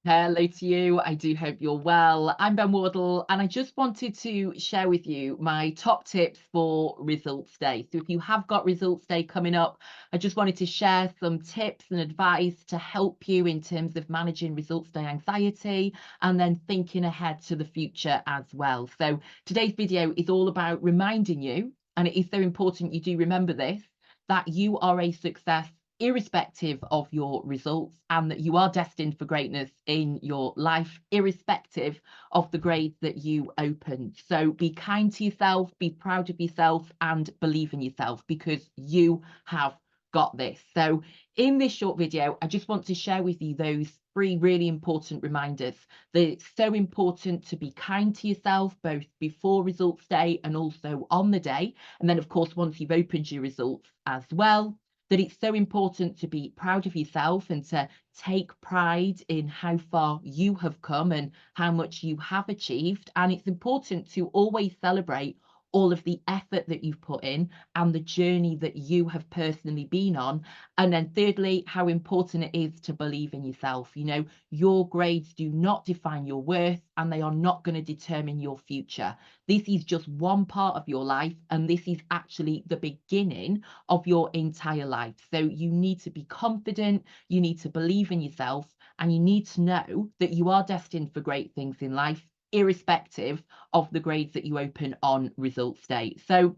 Hello to you. I do hope you're well. I'm Ben Wardle, and I just wanted to share with you my top tips for results day. So, if you have got results day coming up, I just wanted to share some tips and advice to help you in terms of managing results day anxiety and then thinking ahead to the future as well. So, today's video is all about reminding you, and it is so important you do remember this, that you are a success irrespective of your results, and that you are destined for greatness in your life, irrespective of the grades that you open. So be kind to yourself, be proud of yourself, and believe in yourself because you have got this. So in this short video, I just want to share with you those three really important reminders that it's so important to be kind to yourself, both before results day and also on the day. And then, of course, once you've opened your results as well, that it's so important to be proud of yourself and to take pride in how far you have come and how much you have achieved. And it's important to always celebrate all of the effort that you've put in and the journey that you have personally been on. And then thirdly, how important it is to believe in yourself. You know, your grades do not define your worth and they are not going to determine your future. This is just one part of your life, and this is actually the beginning of your entire life. So you need to be confident, you need to believe in yourself, and you need to know that you are destined for great things in life, irrespective of the grades that you open on results day. So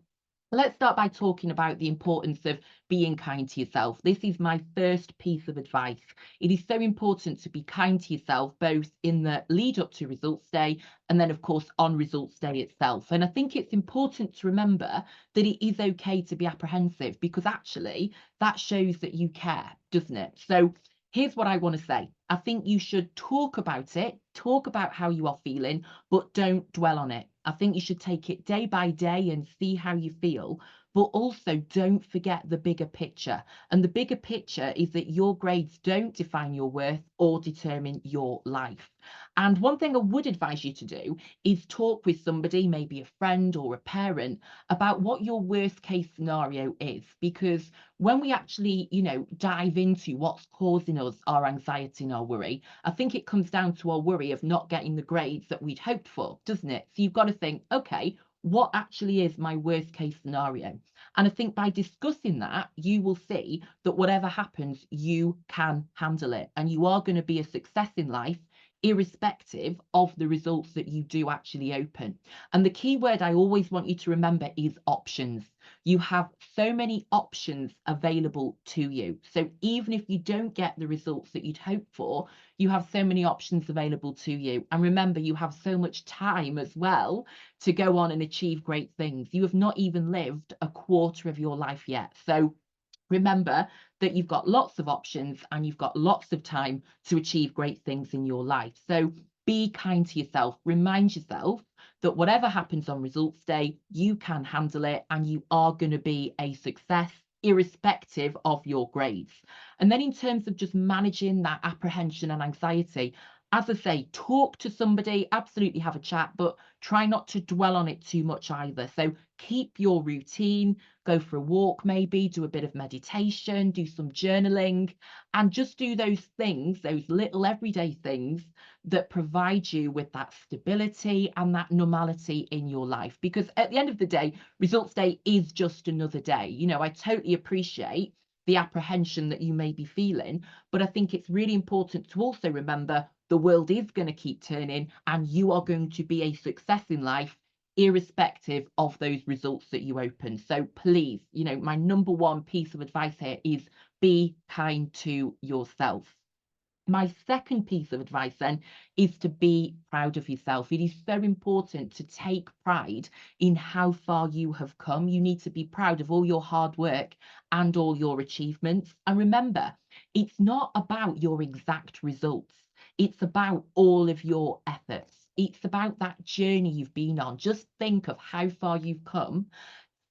let's start by talking about the importance of being kind to yourself. This is my first piece of advice. It is so important to be kind to yourself, both in the lead up to results day and then, of course, on results day itself. And I think it's important to remember that it is okay to be apprehensive, because actually that shows that you care, doesn't it? So here's what I want to say. I think you should talk about it, talk about how you are feeling, but don't dwell on it. I think you should take it day by day and see how you feel, but also don't forget the bigger picture. And the bigger picture is that your grades don't define your worth or determine your life. And one thing I would advise you to do is talk with somebody, maybe a friend or a parent, about what your worst case scenario is. Because when we actually, dive into what's causing us our anxiety and our worry, I think it comes down to our worry of not getting the grades that we'd hoped for, doesn't it? So you've got to think, okay, what actually is my worst case scenario? And I think by discussing that, you will see that whatever happens, you can handle it, and you are going to be a success in life, irrespective of the results that you do actually open. And the key word I always want you to remember is options. You have so many options available to you. So even if you don't get the results that you'd hope for, you have so many options available to you. And remember, you have so much time as well to go on and achieve great things. You have not even lived a quarter of your life yet. So remember that you've got lots of options and you've got lots of time to achieve great things in your life. So be kind to yourself. Remind yourself that whatever happens on results day, you can handle it and you are going to be a success, irrespective of your grades. And then in terms of just managing that apprehension and anxiety, as I say, talk to somebody, absolutely have a chat, but try not to dwell on it too much either. So keep your routine, go for a walk, maybe do a bit of meditation, do some journaling, and just do those things, those little everyday things that provide you with that stability and that normality in your life. Because at the end of the day, results day is just another day. I totally appreciate the apprehension that you may be feeling, but I think it's really important to also remember the world is going to keep turning and you are going to be a success in life, irrespective of those results that you open. So please, my number one piece of advice here is be kind to yourself. My second piece of advice then is to be proud of yourself. It is so important to take pride in how far you have come. You need to be proud of all your hard work and all your achievements. And remember, it's not about your exact results. It's about all of your efforts. It's about that journey you've been on. Just think of how far you've come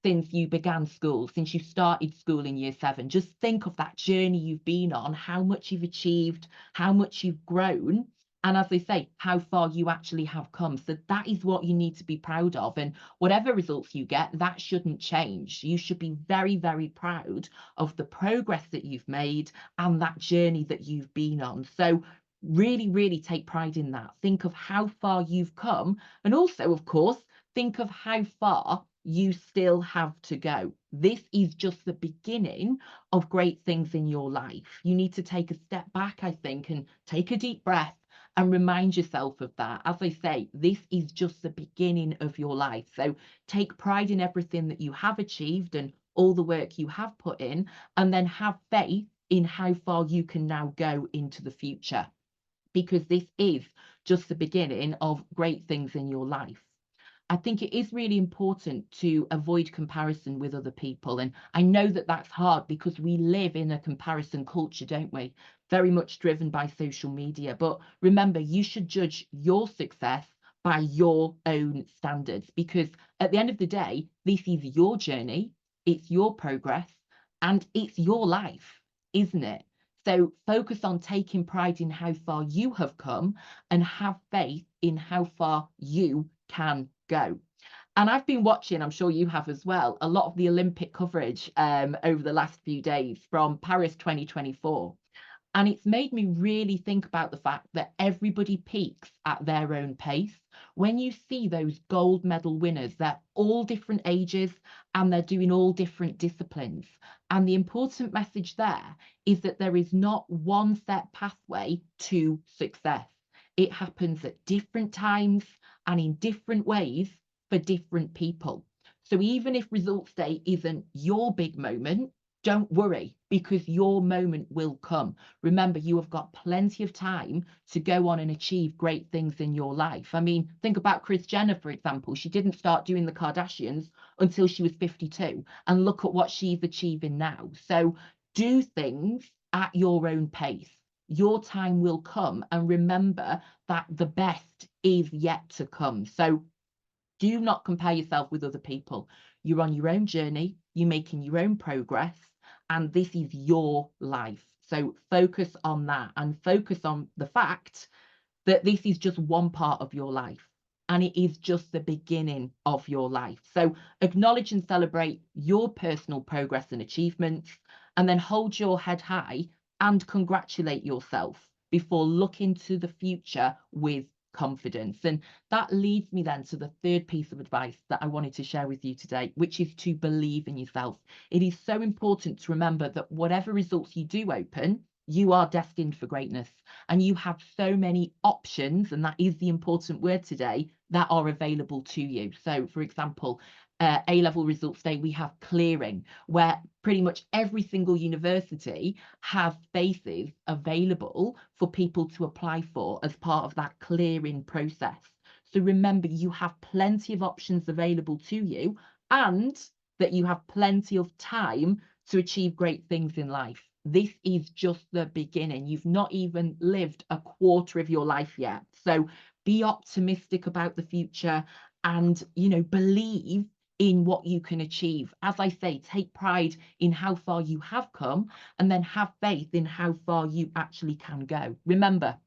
since you began school, since you started school in year 7. Just think of that journey you've been on, how much you've achieved, how much you've grown, and as they say, how far you actually have come. So that is what you need to be proud of. And whatever results you get, that shouldn't change. You should be very, very proud of the progress that you've made and that journey that you've been on. So Really, really take pride in that. Think of how far you've come. And also, of course, think of how far you still have to go. This is just the beginning of great things in your life. You need to take a step back, I think, and take a deep breath and remind yourself of that. As I say, this is just the beginning of your life. So take pride in everything that you have achieved and all the work you have put in, and then have faith in how far you can now go into the future, because this is just the beginning of great things in your life. I think it is really important to avoid comparison with other people. And I know that that's hard because we live in a comparison culture, don't we? Very much driven by social media. But remember, you should judge your success by your own standards, because at the end of the day, this is your journey, it's your progress, and it's your life, isn't it? So focus on taking pride in how far you have come and have faith in how far you can go. And I've been watching, I'm sure you have as well, a lot of the Olympic coverage over the last few days from Paris 2024. And it's made me really think about the fact that everybody peaks at their own pace. When you see those gold medal winners, they're all different ages and they're doing all different disciplines. And the important message there is that there is not one set pathway to success. It happens at different times and in different ways for different people. So even if results day isn't your big moment, don't worry, because your moment will come. Remember, you have got plenty of time to go on and achieve great things in your life. I mean, think about Kris Jenner, for example. She didn't start doing the Kardashians until she was 52. And look at what she's achieving now. So do things at your own pace. Your time will come. And remember that the best is yet to come. So do not compare yourself with other people. You're on your own journey, you're making your own progress, and this is your life. So focus on that and focus on the fact that this is just one part of your life and it is just the beginning of your life. So acknowledge and celebrate your personal progress and achievements, and then hold your head high and congratulate yourself before looking to the future with confidence. And that leads me then to the third piece of advice that I wanted to share with you today, which is to believe in yourself. It is so important to remember that whatever results you do open, you are destined for greatness, and you have so many options, and that is the important word today, that are available to you. So for example, A level results day, we have clearing, where pretty much every single university has spaces available for people to apply for as part of that clearing process. So remember, you have plenty of options available to you, and that you have plenty of time to achieve great things in life. This is just the beginning. You've not even lived a quarter of your life yet. So be optimistic about the future and, believe in what you can achieve. As I say, take pride in how far you have come, and then have faith in how far you actually can go. Remember,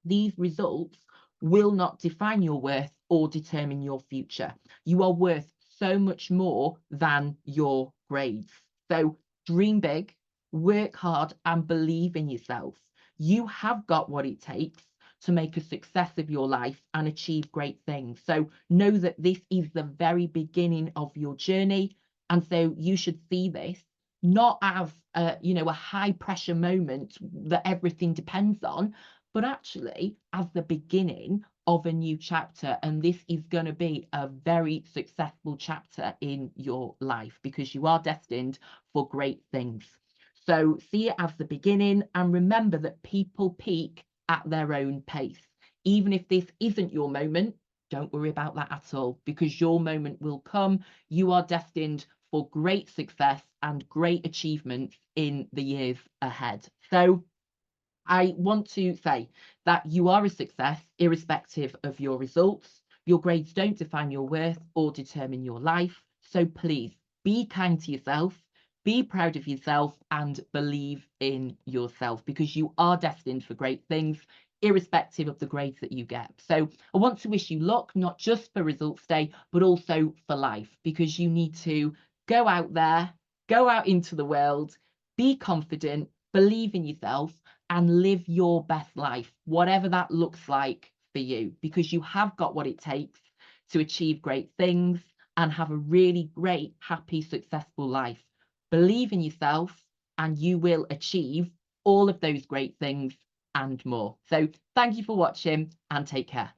these results will not define your worth or determine your future. You are worth so much more than your grades. So dream big, work hard, and believe in yourself. You have got what it takes to make a success of your life and achieve great things. So know that this is the very beginning of your journey. And so you should see this not as a high pressure moment that everything depends on, but actually as the beginning of a new chapter. And this is going to be a very successful chapter in your life, because you are destined for great things. So see it as the beginning, and remember that people peak at their own pace. Even if this isn't your moment, don't worry about that at all, because your moment will come. You are destined for great success and great achievements in the years ahead. So I want to say that you are a success irrespective of your results. Your grades don't define your worth or determine your life. So please be kind to yourself, be proud of yourself, and believe in yourself, because you are destined for great things irrespective of the grades that you get. So I want to wish you luck, not just for results day, but also for life, because you need to go out there, go out into the world, be confident, believe in yourself, and live your best life, whatever that looks like for you, because you have got what it takes to achieve great things and have a really great, happy, successful life. Believe in yourself and you will achieve all of those great things and more. So thank you for watching and take care.